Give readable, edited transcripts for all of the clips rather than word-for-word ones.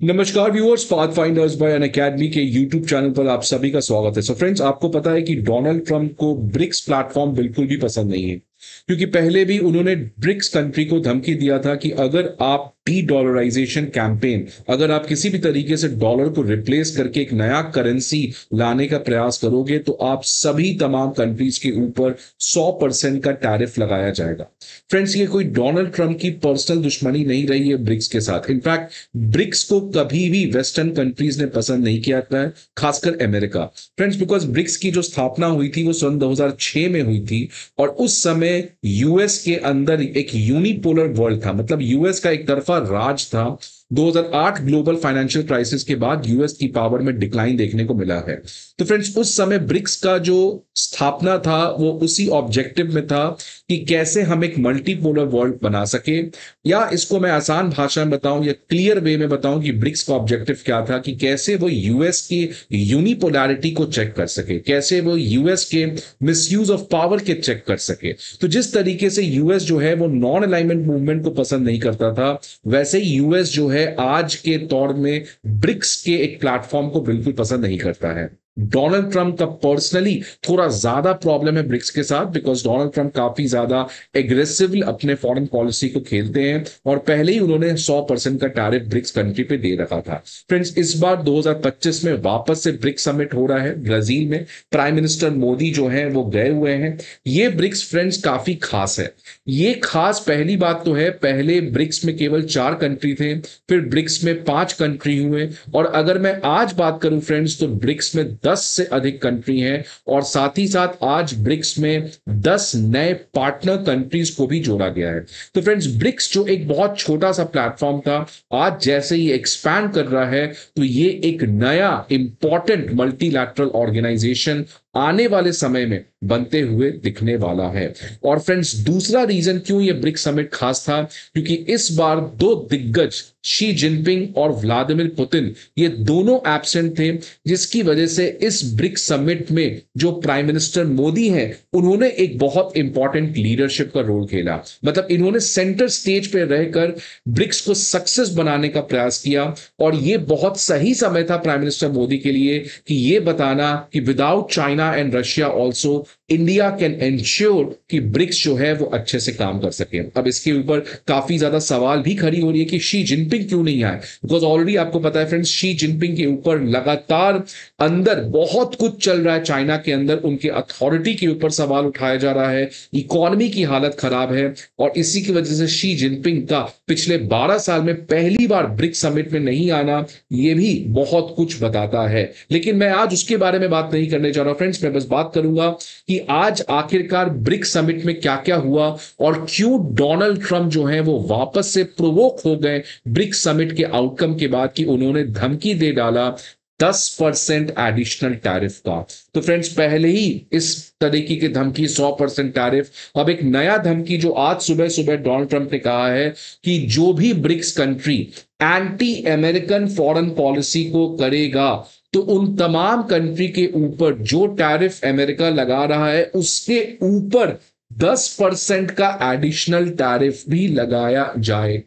नमस्कार viewers, path finders bye अन academy के YouTube channel पर आप सभी का स्वागत है। फ्रेंड्स, आपको पता है कि डोनाल्ड ट्रंप को ब्रिक्स प्लेटफॉर्म बिल्कुल भी पसंद नहीं है, क्योंकि पहले भी उन्होंने ब्रिक्स कंट्री को धमकी दिया था कि अगर आप डी डॉलराइजेशन कैंपेन, अगर आप किसी भी तरीके से डॉलर को रिप्लेस करके एक नया करेंसी लाने का प्रयास करोगे तो आप सभी तमाम कंट्रीज के ऊपर 100% का टैरिफ लगाया जाएगा। फ्रेंड्स, ये कोई डोनाल्ड ट्रंप की पर्सनल दुश्मनी नहीं रही है ब्रिक्स के साथ। इनफैक्ट ब्रिक्स को कभी भी वेस्टर्न कंट्रीज ने पसंद नहीं किया था, खासकर अमेरिका। फ्रेंड्स, बिकॉज ब्रिक्स की जो स्थापना हुई थी वो सन 2006 में हुई थी, और उस समय यूएस के अंदर एक यूनिपोलर वर्ल्ड था, मतलब यूएस का एक तरफा राज था। 2008 ग्लोबल फाइनेंशियल क्राइसिस के बाद यूएस की पावर में डिक्लाइन देखने को मिला है। तो फ्रेंड्स, उस समय ब्रिक्स का जो स्थापना था वो उसी ऑब्जेक्टिव में था कि कैसे हम एक मल्टीपोलर वर्ल्ड बना सके, या इसको मैं आसान भाषा में बताऊं या क्लियर वे में बताऊं कि ब्रिक्स का ऑब्जेक्टिव क्या था, कि कैसे वो यूएस की यूनिपोलैरिटी को चेक कर सके, कैसे वो यूएस के मिसयूज ऑफ पावर के चेक कर सके। तो जिस तरीके से यूएस जो है वो नॉन अलाइनमेंट मूवमेंट को पसंद नहीं करता था, वैसे ही यूएस जो है आज के दौर में ब्रिक्स के एक प्लेटफॉर्म को बिल्कुल पसंद नहीं करता है। डोनाल्ड ट्रंप का पर्सनली थोड़ा ज्यादा प्रॉब्लम है ब्रिक्स के साथ, बिकॉज डोनाल्ड ट्रंप काफी ज्यादा एग्रेसिव अपने फॉरेन पॉलिसी को खेलते हैं, और पहले ही उन्होंने 100% का टैरिफ ब्रिक्स कंट्री पे दे रखा था। फ्रेंड्स, इस बार 2025 में वापस से ब्रिक्स समिट हो रहा है ब्राजील में। प्राइम मिनिस्टर मोदी जो है वो गए हुए हैं। ये ब्रिक्स फ्रेंड्स काफी खास है। ये खास पहली बात तो है, पहले ब्रिक्स में केवल 4 कंट्री थे, फिर ब्रिक्स में 5 कंट्री हुए, और अगर मैं आज बात करूं फ्रेंड्स तो ब्रिक्स में 10 से अधिक कंट्री हैं, और साथ ही साथ आज ब्रिक्स में 10 नए पार्टनर कंट्रीज को भी जोड़ा गया है। तो फ्रेंड्स, ब्रिक्स जो एक बहुत छोटा सा प्लेटफॉर्म था, आज जैसे ही एक्सपैंड कर रहा है तो ये एक नया इंपॉर्टेंट मल्टीलैटरल ऑर्गेनाइजेशन आने वाले समय में बनते हुए दिखने वाला है। और फ्रेंड्स, दूसरा रीजन क्यों ये ब्रिक्स समिट खास था, क्योंकि इस बार 2 दिग्गज शी जिनपिंग और व्लादिमीर पुतिन ये दोनों एब्सेंट थे, जिसकी वजह से इस ब्रिक्स समिट में जो प्राइम मिनिस्टर मोदी हैं उन्होंने एक बहुत इंपॉर्टेंट लीडरशिप का रोल खेला। मतलब इन्होंने सेंटर स्टेज पे रहकर ब्रिक्स को सक्सेस बनाने का प्रयास किया, और ये बहुत सही समय था प्राइम मिनिस्टर मोदी के लिए कि ये बताना कि without China and Russia also India can ensure कि ब्रिक्स जो है वो अच्छे से काम कर सके। अब इसके ऊपर काफी ज्यादा सवाल भी खड़ी हो रही है कि शी जिनपिंग क्यों नहीं आए, बिकॉज ऑलरेडी आपको पता है फ्रेंड्स, शी जिनपिंग के ऊपर लगातार अंदर बहुत कुछ चल रहा है। चाइना के अंदर उनके अथॉरिटी के ऊपर सवाल उठाया जा रहा है, इकोनॉमी की हालत खराब है, और इसी की वजह से शी जिनपिंग का पिछले 12 साल में पहली बार ब्रिक्स समिट में नहीं आना ये भी बहुत कुछ बताता है। लेकिन मैं आज उसके बारे में बात नहीं करने जा रहा फ्रेंड्स, मैं बस बात करूंगा कि आज आखिरकार ब्रिक्स समिट में क्या क्या हुआ, और क्यों डोनाल्ड ट्रंप जो है वो वापस से प्रोवोक हो गए ब्रिक्स समिट के आउटकम के बाद, कि उन्होंने धमकी दे डाला 10% एडिशनल टैरिफ का। तो फ्रेंड्स, पहले ही इस तरीके की धमकी 100% टैरिफ, अब एक नया धमकी जो आज सुबह सुबह डोनाल्ड ट्रंप ने कहा है कि जो भी BRICS country anti American foreign policy को करेगा तो उन तमाम कंट्री के ऊपर जो टैरिफ अमेरिका लगा रहा है उसके ऊपर 10% का एडिशनल टैरिफ भी लगाया जाए,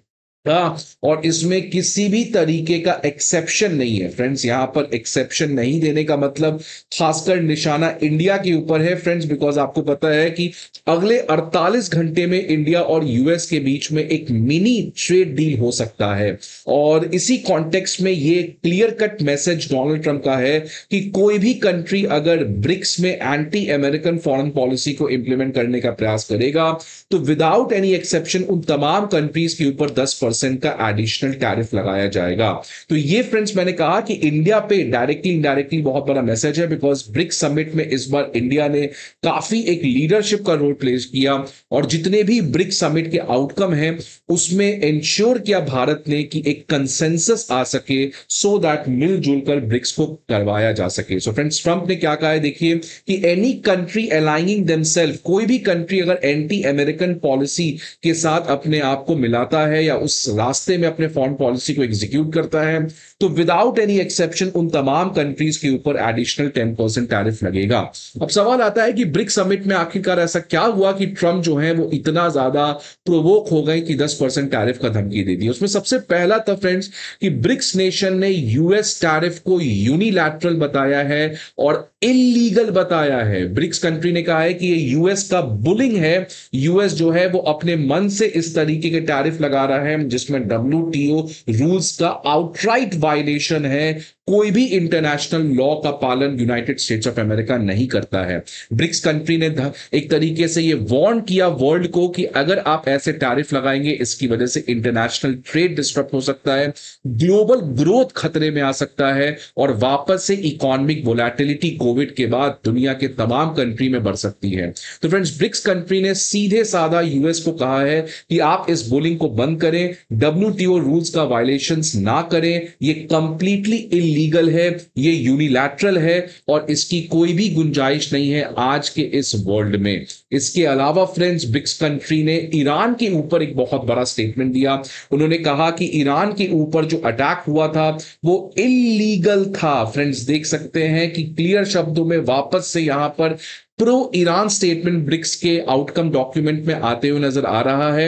और इसमें किसी भी तरीके का एक्सेप्शन नहीं है। फ्रेंड्स, यहां पर एक्सेप्शन नहीं देने का मतलब खासकर निशाना इंडिया के ऊपर है फ्रेंड्स, बिकॉज आपको पता है कि अगले 48 घंटे में इंडिया और यूएस के बीच में एक मिनी ट्रेड डील हो सकता है। और इसी कॉन्टेक्स्ट में ये clear cut message Donald Trump का है कि कोई भी कंट्री अगर ब्रिक्स में एंटी अमेरिकन फॉरेन पॉलिसी को इंप्लीमेंट करने का प्रयास करेगा तो विदाउट एनी एक्सेप्शन उन तमाम कंट्रीज के ऊपर 10% का एडिशनल टैरिफ लगाया जाएगा। तो ये फ्रेंड्स, मैंने कहा कि इंडिया पे डायरेक्टली इनडायरेक्टली बहुत बड़ा मैसेज है, बिकॉज ब्रिक्स समिट में इस बार इंडिया ने काफी एक लीडरशिप का रोल प्ले किया, और जितने भी ब्रिक्स समिट के आउटकम हैं उसमें इंश्योर किया भारत ने कि एक कंसेंसस आ सके, सो दैट मिलजुल कर ब्रिक्स को करवाया जा सके। सो फ्रेंड्स, ट्रंप ने क्या कहा है देखिए, कि एनी कंट्री अलाइनिंग देमसेल्फ, कोई भी कंट्री अगर एंटी अमेरिकन पॉलिसी के साथ अपने आप को मिलाता है या उससे ब्रिक्स रास्ते में अपने फॉरेन पॉलिसी को एग्जीक्यूट करता है तो विदाउट एनी एक्सेप्शन उन तमाम कंट्रीज के ऊपर एडिशनल 10% टैरिफ लगेगा। अब सवाल आता है कि ब्रिक्स समिट में आखिरकार ऐसा क्या हुआ कि ट्रम्प जो है वो इतना ज्यादा प्रोवोक हो गए कि 10% टैरिफ का धमकी दे दी। उसमें सबसे पहला था फ्रेंड्स कि ब्रिक्स नेशन ने यूएस टैरिफ को यूनिलैटरल बताया है और इलीगल बताया है। ब्रिक्स कंट्री ने कहा है कि ये यूएस का बुलिंग है, यूएस जो है वो अपने मन से इस तरीके के टैरिफ लगा रहा है जिसमें WTO रूल्स का आउटराइट वायलेशन है। कोई भी इंटरनेशनल लॉ का पालन यूनाइटेड स्टेट्स ऑफ अमेरिका नहीं करता है। ब्रिक्स कंट्री ने एक तरीके से ये वार्न किया वर्ल्ड को कि अगर आप ऐसे टैरिफ लगाएंगे इसकी वजह से इंटरनेशनल ट्रेड डिस्टर्ब हो सकता है, ग्लोबल ग्रोथ खतरे में आ सकता है और वापस से इकोनॉमिक वोलेटिलिटी कोविड के बाद दुनिया के तमाम कंट्री में बढ़ सकती है। तो फ्रेंड्स ब्रिक्स कंट्री ने सीधे साधा यूएस को कहा है कि आप इस बुलिंग को बंद करें, WTO रूल्स का वायलेशंस ना करें, ये कंप्लीटली इलीगल है, ये यूनिलैटरल है और इसकी कोई भी गुंजाइश नहीं है आज के इस वर्ल्ड में। इसके अलावा फ्रेंड्स ब्रिक्स कंट्री ने ईरान के ऊपर एक बहुत बड़ा स्टेटमेंट दिया। उन्होंने कहा कि ईरान के ऊपर जो अटैक हुआ था वो इलीगल था। फ्रेंड्स देख सकते हैं कि क्लियर शब्दों में वापस से यहां पर प्रो ईरान स्टेटमेंट ब्रिक्स के आउटकम डॉक्यूमेंट में आते हुए नजर आ रहा है।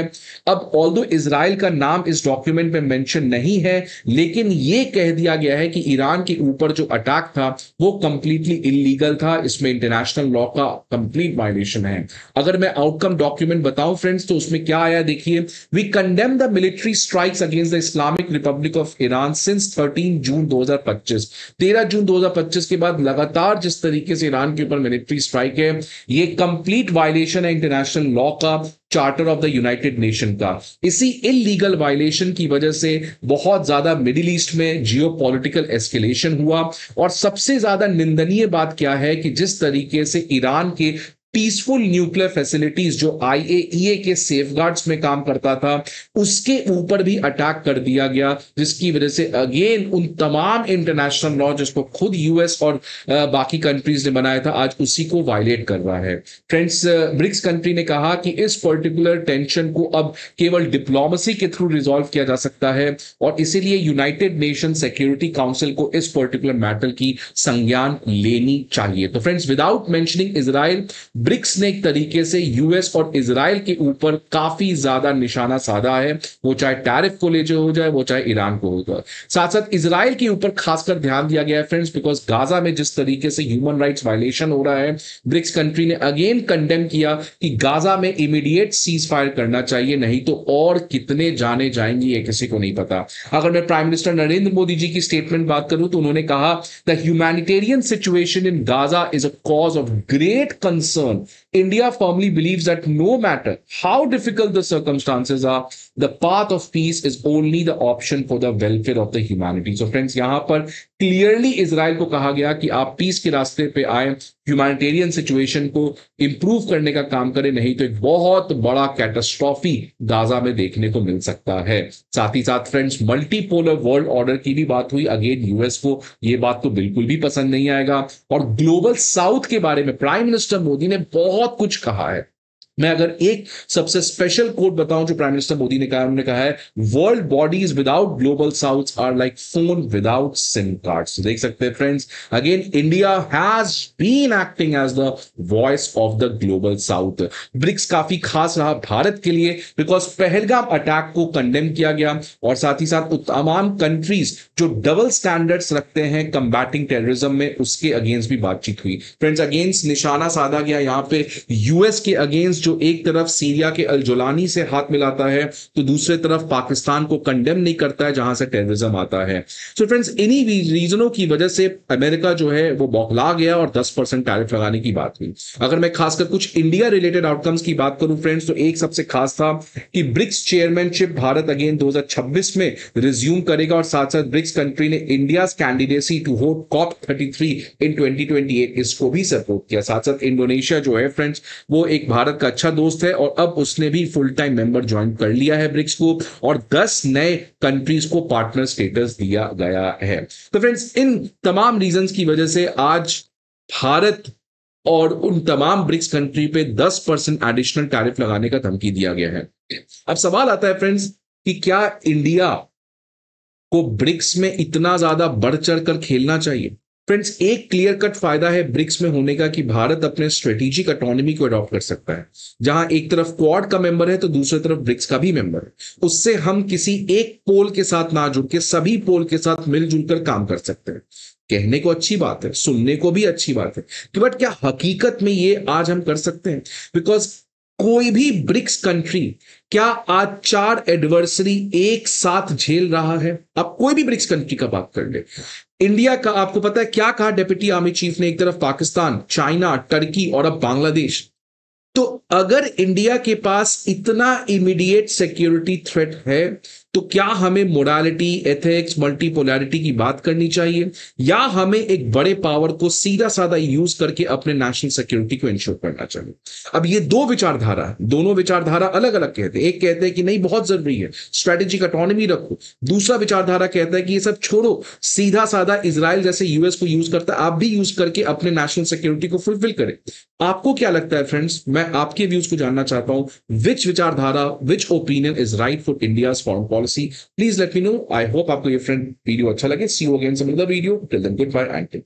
अब ऑल्दो इजराइल का नाम इस डॉक्यूमेंट में मेंशन नहीं है लेकिन यह कह दिया गया है कि ईरान के ऊपर जो अटैक था वो कंप्लीटली इलीगल था, इसमें इंटरनेशनल लॉ का कंप्लीट वायलेशन है। अगर मैं आउटकम डॉक्यूमेंट बताऊं फ्रेंड्स तो उसमें क्या आया देखिए, we condemn the military strikes against the Islamic Republic of Iran since 13 जून 2025। 13 जून 2025 के बाद लगातार जिस तरीके से ईरान के ऊपर मिलिट्री स्ट्राइक है ये कंप्लीट वायलेशन है इंटरनेशनल लॉ का, charter of the United nation का। इसी इलीगल वायलेशन की वजह से बहुत ज्यादा मिडिल ईस्ट में जियोपॉलिटिकल एस्केलेशन हुआ और सबसे ज्यादा निंदनीय बात क्या है कि जिस तरीके से ईरान के पीसफुल न्यूक्लियर फैसिलिटीज जो IAEA के सेफगार्ड्स में काम करता था उसके ऊपर भी अटैक कर दिया गया, जिसकी वजह से अगेन उन तमाम इंटरनेशनल लॉ जिसको खुद यूएस और बाकी कंट्रीज ने बनाया था आज उसी को वायलेट कर रहा है। फ्रेंड्स ब्रिक्स कंट्री ने कहा कि इस पर्टिकुलर टेंशन को अब केवल डिप्लोमेसी के थ्रू रिजॉल्व किया जा सकता है और इसीलिए यूनाइटेड नेशन सिक्योरिटी काउंसिल को इस पर्टिकुलर मैटर की संज्ञान लेनी चाहिए। तो friends without mentioning Israel, BRICS ने एक तरीके से यूएस और इजराइल के ऊपर काफी ज्यादा निशाना साधा है, वो चाहे टैरिफ को ले हो जाए वो चाहे ईरान को हो जाए। साथ साथ इजराइल के ऊपर खासकर ध्यान दिया गया है फ्रेंड्स बिकॉज गाजा में जिस तरीके से ह्यूमन राइट्स वायलेशन हो रहा है, ब्रिक्स कंट्री ने अगेन कंडेम किया कि गाजा में इमीडिएट सीज फायर करना चाहिए, नहीं तो और कितने जाने जाएंगी ये किसी को नहीं पता। अगर मैं प्राइम मिनिस्टर नरेंद्र मोदी जी की स्टेटमेंट बात करूं तो उन्होंने कहा the humanitarian situation in Gaza is a cause of great concern. India firmly believes that no matter how difficult the circumstances are, the path of peace is only the option for the welfare of the humanity. So friends, यहाँ पर clearly Israel को कहा गया कि आप piece के रास्ते पे आए, ह्यूमैनिटेरियन सिचुएशन को इंप्रूव करने का काम करें, नहीं तो एक बहुत बड़ा कैटास्ट्रॉफी गाजा में देखने को मिल सकता है। साथ ही साथ फ्रेंड्स मल्टीपोलर वर्ल्ड ऑर्डर की भी बात हुई। अगेन यूएस को ये बात तो बिल्कुल भी पसंद नहीं आएगा और ग्लोबल साउथ के बारे में प्राइम मिनिस्टर मोदी ने बहुत कुछ कहा है। मैं अगर एक सबसे स्पेशल कोट बताऊं जो प्राइम मिनिस्टर मोदी ने कहा, उन्होंने कहा है world bodies without global south are like phone without SIM cards. देख सकते हैं friends again India has been acting as the voice of the global south. BRICS काफी खास रहा भारत के लिए बिकॉज पहलगाम अटैक को कंडेम किया गया और साथ ही साथ तमाम कंट्रीज जो डबल स्टैंडर्ड्स रखते हैं कंबैटिंग टेररिज्म में उसके अगेंस्ट भी बातचीत हुई। फ्रेंड्स अगेंस्ट निशाना साधा गया यहाँ पे यूएस के अगेंस्ट जो एक तरफ सीरिया के अल-जुलानी से हाथ मिलाता है तो दूसरे तरफ पाकिस्तान को कंडेम नहीं करता है जहां से टेररिज्म आता है। सो फ्रेंड्स इन्हीं रीजनों की वजह से अमेरिका जो है वो बौखला गया और 10% टैरिफ लगाने की बात हुई। अगर मैं खासकर कुछ इंडिया रिलेटेड आउटकम्स की बात करूं फ्रेंड्स तो एक सबसे खास था कि ब्रिक्स चेयरमैनशिप भारत अगेन 2026 में रिज्यूम करेगा और साथ साथ ब्रिक्स कंट्री ने India candidacy to host COP33 in 2028 इसको भी सपोर्ट किया। साथ साथ इंडोनेशिया जो है फ्रेंड्स वो एक भारत का अच्छा दोस्त है और अब उसने भी फुल टाइम मेंबर ज्वाइन कर लिया है ब्रिक्स को और 10 नए कंट्रीज को पार्टनर स्टेटस दिया गया है। तो फ्रेंड्स इन तमाम रीजंस की वजह से आज भारत और उन तमाम ब्रिक्स कंट्री पे 10% एडिशनल टैरिफ लगाने का धमकी दिया गया है। अब सवाल आता है फ्रेंड्स कि क्या इंडिया को ब्रिक्स में इतना ज्यादा बढ़ चढ़कर खेलना चाहिए? फ्रेंड्स, एक क्लियर कट फायदा है ब्रिक्स में होने का कि भारत अपने स्ट्रेटेजिक ऑटोनॉमी को अडॉप्ट कर सकता है। जहां एक तरफ क्वाड का मेंबर है तो दूसरी तरफ ब्रिक्स का भी मेंबर है। उससे हम किसी एक पोल के साथ ना जुड़ के सभी पोल के साथ मिलजुल कर काम कर सकते हैं। कहने को अच्छी बात है, सुनने को भी अच्छी बात है, कि बट क्या हकीकत में ये आज हम कर सकते हैं? बिकॉज कोई भी ब्रिक्स कंट्री क्या आज 4 एडवर्सरी एक साथ झेल रहा है? आप कोई भी ब्रिक्स कंट्री का बात कर ले। इंडिया का आपको पता है क्या कहा डिप्टी आर्मी चीफ ने? एक तरफ पाकिस्तान, चाइना, टर्की और अब बांग्लादेश। तो अगर इंडिया के पास इतना इमीडिएट सिक्योरिटी थ्रेट है तो क्या हमें मोरालिटी, एथिक्स, मल्टीपोलैरिटी की बात करनी चाहिए, या हमें एक बड़े पावर को सीधा साधा यूज करके अपने नेशनल सिक्योरिटी को इंश्योर करना चाहिए? अब ये दो विचारधारा, दोनों विचारधारा अलग अलग कहते हैं। एक कहते हैं कि नहीं बहुत जरूरी है, स्ट्रेटेजिक ऑटोनॉमी रखो। दूसरा विचारधारा कहता है कि ये सब छोड़ो, सीधा साधा इजराइल जैसे यूएस को यूज करता है, आप भी यूज करके अपने नेशनल सिक्योरिटी को फुलफिल करें। आपको क्या लगता है फ्रेंड्स? मैं आपके व्यूज को जानना चाहता हूं। विच विचारधारा, which opinion is right for India's foreign policy? Please let me know. I hope आपको ये फ्रेंड वीडियो अच्छा लगे। See you again some other video. Till then goodbye and take care.